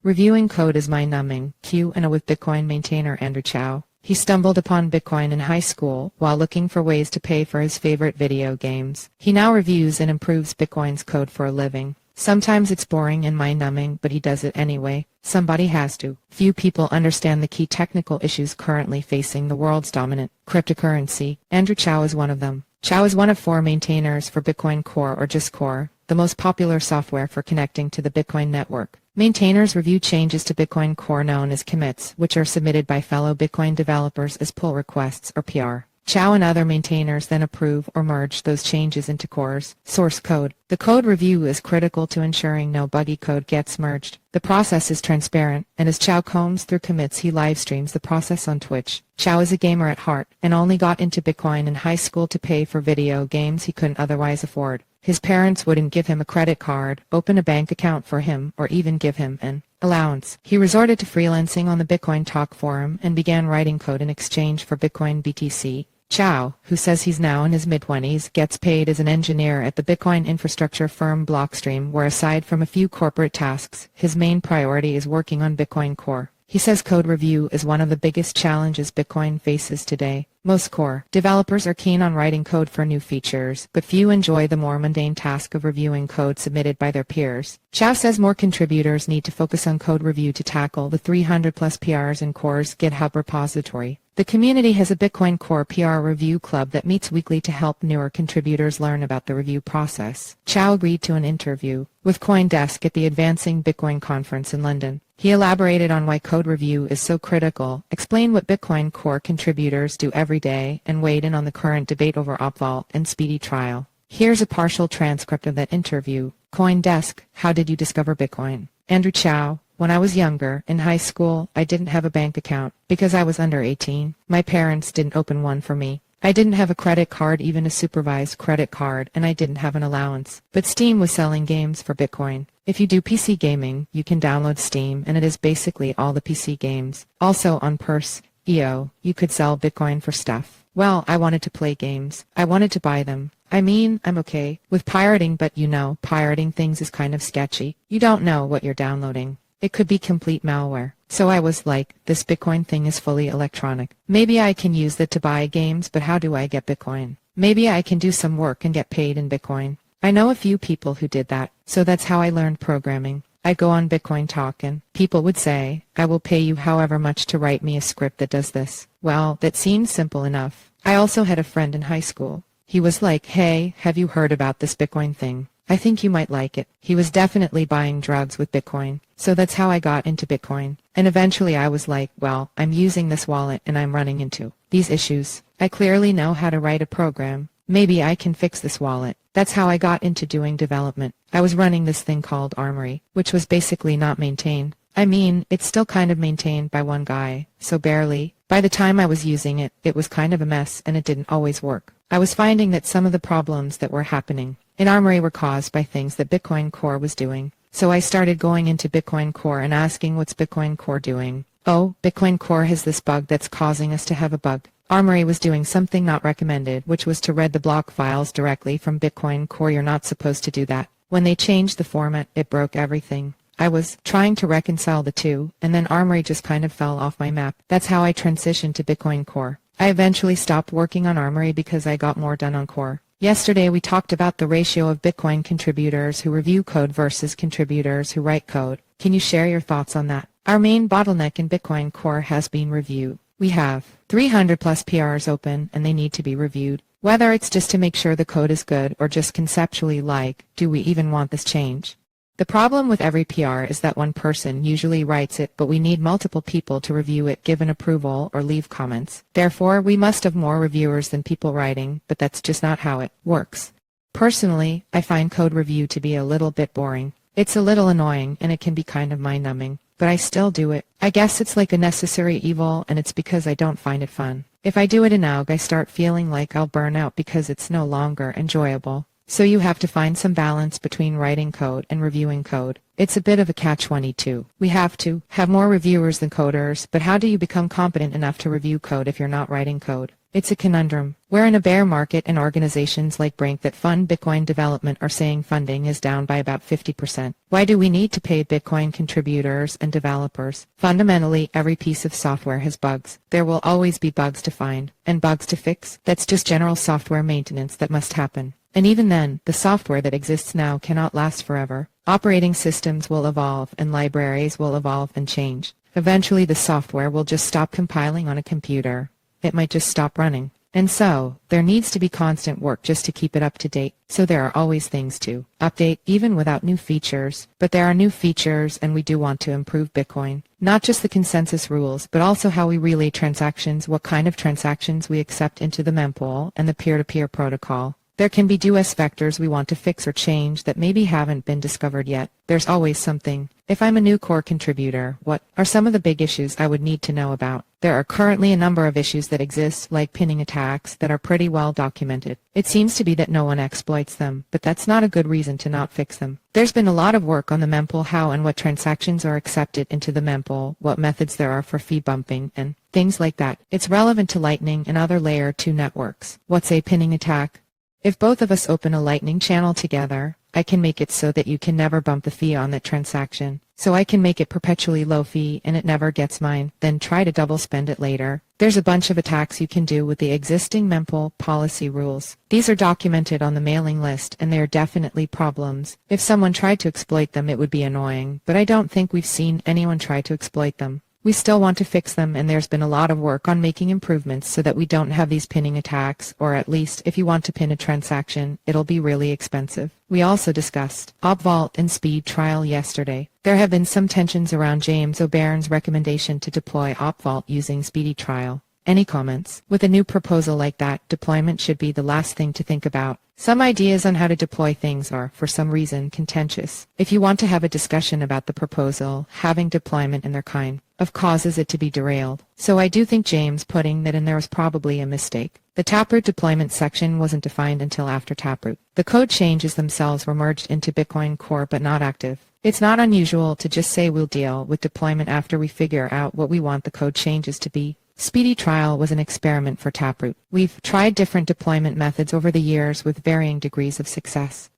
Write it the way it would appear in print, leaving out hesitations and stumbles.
Reviewing code is mind-numbing. Q&A with Bitcoin maintainer Andrew Chow. He stumbled upon Bitcoin in high school while looking for ways to pay for his favorite video games. He now reviews and improves Bitcoin's code for a living. Sometimes it's boring and mind-numbing, but he does it anyway. Somebody has to. Few people understand the key technical issues currently facing the world's dominant cryptocurrency. Andrew Chow is one of them. Chow is one of 4 maintainers for Bitcoin Core, or just Core, the most popular software for connecting to the Bitcoin network. Maintainers review changes to Bitcoin Core known as commits, which are submitted by fellow Bitcoin developers as pull requests or PR. Chow and other maintainers then approve or merge those changes into Core's source code. The code review is critical to ensuring no buggy code gets merged. The process is transparent, and as Chow combs through commits, he live streams the process on Twitch. Chow is a gamer at heart and only got into Bitcoin in high school to pay for video games he couldn't otherwise afford. His parents wouldn't give him a credit card, open a bank account for him, or even give him an allowance. He resorted to freelancing on the Bitcoin Talk forum and began writing code in exchange for Bitcoin BTC. Chow, who says he's now in his mid-20s, gets paid as an engineer at the Bitcoin infrastructure firm Blockstream, where aside from a few corporate tasks, his main priority is working on Bitcoin Core. He says code review is one of the biggest challenges Bitcoin faces today. Most core developers are keen on writing code for new features, but few enjoy the more mundane task of reviewing code submitted by their peers. Chow says more contributors need to focus on code review to tackle the 300+ PRs in Core's GitHub repository. The community has a Bitcoin Core PR review club that meets weekly to help newer contributors learn about the review process. Chow agreed to an interview with CoinDesk at the Advancing Bitcoin conference in London. He elaborated on why code review is so critical, explained what Bitcoin Core contributors do every day, and weighed in on the current debate over opval and speedy trial. Here's a partial transcript of that interview. CoinDesk: how did you discover Bitcoin? Andrew Chow: when I was younger, in high school, I didn't have a bank account because I was under 18. My parents didn't open one for me. I didn't have a credit card, even a supervised credit card, and I didn't have an allowance. But Steam was selling games for Bitcoin. If you do PC gaming, you can download Steam, and it is basically all the PC games. Also on Purse.io, you could sell Bitcoin for stuff. Well, I wanted to play games. I wanted to buy them. I mean, I'm okay with pirating, but you know, pirating things is kind of sketchy. You don't know what you're downloading. It could be complete malware. So I was like, this Bitcoin thing is fully electronic. Maybe I can use that to buy games, but how do I get Bitcoin? Maybe I can do some work and get paid in Bitcoin. I know a few people who did that, so that's how I learned programming. I go on Bitcoin Talk and people would say, I will pay you however much to write me a script that does this. Well, that seemed simple enough. I also had a friend in high school. He was like, hey, have you heard about this Bitcoin thing? I think you might like it. He was definitely buying drugs with Bitcoin. So that's how I got into Bitcoin. And eventually I was like, well, I'm using this wallet and I'm running into these issues. I clearly know how to write a program. Maybe I can fix this wallet. That's how I got into doing development. I was running this thing called Armory, which was basically not maintained. I mean, it's still kind of maintained by one guy, so barely. By the time I was using it, it was kind of a mess and it didn't always work. I was finding that some of the problems that were happening in Armory were caused by things that Bitcoin Core was doing. So I started going into Bitcoin Core and asking, what's Bitcoin Core doing? Oh, Bitcoin Core has this bug that's causing us to have a bug. Armory was doing something not recommended, which was to read the block files directly from Bitcoin Core. You're not supposed to do that. When they changed the format, it broke everything. I was trying to reconcile the two, and then Armory just kind of fell off my map. That's how I transitioned to Bitcoin Core. I eventually stopped working on Armory because I got more done on Core. Yesterday we talked about the ratio of Bitcoin contributors who review code versus contributors who write code. Can you share your thoughts on that? Our main bottleneck in Bitcoin Core has been review. We have 300+ PRs open and they need to be reviewed. Whether it's just to make sure the code is good or just conceptually like, do we even want this change? The problem with every PR is that one person usually writes it, but we need multiple people to review it, give an approval, or leave comments. Therefore, we must have more reviewers than people writing, but that's just not how it works. Personally, I find code review to be a little bit boring. It's a little annoying, and it can be kind of mind-numbing, but I still do it. I guess it's like a necessary evil, and it's because I don't find it fun. If I do it enough, I start feeling like I'll burn out because it's no longer enjoyable. So you have to find some balance between writing code and reviewing code. It's a bit of a catch-22. We have to have more reviewers than coders, but how do you become competent enough to review code if you're not writing code? It's a conundrum. We're in a bear market and organizations like Brink that fund Bitcoin development are saying funding is down by about 50%. Why do we need to pay Bitcoin contributors and developers? Fundamentally, every piece of software has bugs. There will always be bugs to find and bugs to fix. That's just general software maintenance that must happen. And even then, the software that exists now cannot last forever. Operating systems will evolve and libraries will evolve and change. Eventually the software will just stop compiling on a computer. It might just stop running. And so, there needs to be constant work just to keep it up to date. So there are always things to update, even without new features. But there are new features and we do want to improve Bitcoin. Not just the consensus rules, but also how we relay transactions, what kind of transactions we accept into the mempool and the peer-to-peer protocol. There can be US vectors we want to fix or change that maybe haven't been discovered yet. There's always something. If I'm a new core contributor, what are some of the big issues I would need to know about? There are currently a number of issues that exist, like pinning attacks, that are pretty well documented. It seems to be that no one exploits them, but that's not a good reason to not fix them. There's been a lot of work on the mempool, how and what transactions are accepted into the mempool, what methods there are for fee bumping, and things like that. It's relevant to Lightning and other layer 2 networks. What's a pinning attack? If both of us open a Lightning channel together, I can make it so that you can never bump the fee on that transaction. So I can make it perpetually low fee and it never gets mine, then try to double spend it later. There's a bunch of attacks you can do with the existing mempool policy rules. These are documented on the mailing list and they are definitely problems. If someone tried to exploit them it would be annoying, but I don't think we've seen anyone try to exploit them. We still want to fix them and there's been a lot of work on making improvements so that we don't have these pinning attacks, or at least if you want to pin a transaction, it'll be really expensive. We also discussed OpVault and speed trial yesterday. There have been some tensions around James O'Byrne's recommendation to deploy OpVault using speedy trial. Any comments? With a new proposal like that, deployment should be the last thing to think about. Some ideas on how to deploy things are, for some reason, contentious. If you want to have a discussion about the proposal, having deployment and their kind of causes it to be derailed. So I do think James putting that in there was probably a mistake. The Taproot deployment section wasn't defined until after Taproot. The code changes themselves were merged into Bitcoin Core but not active. It's not unusual to just say we'll deal with deployment after we figure out what we want the code changes to be. Speedy trial was an experiment for Taproot. We've tried different deployment methods over the years with varying degrees of success.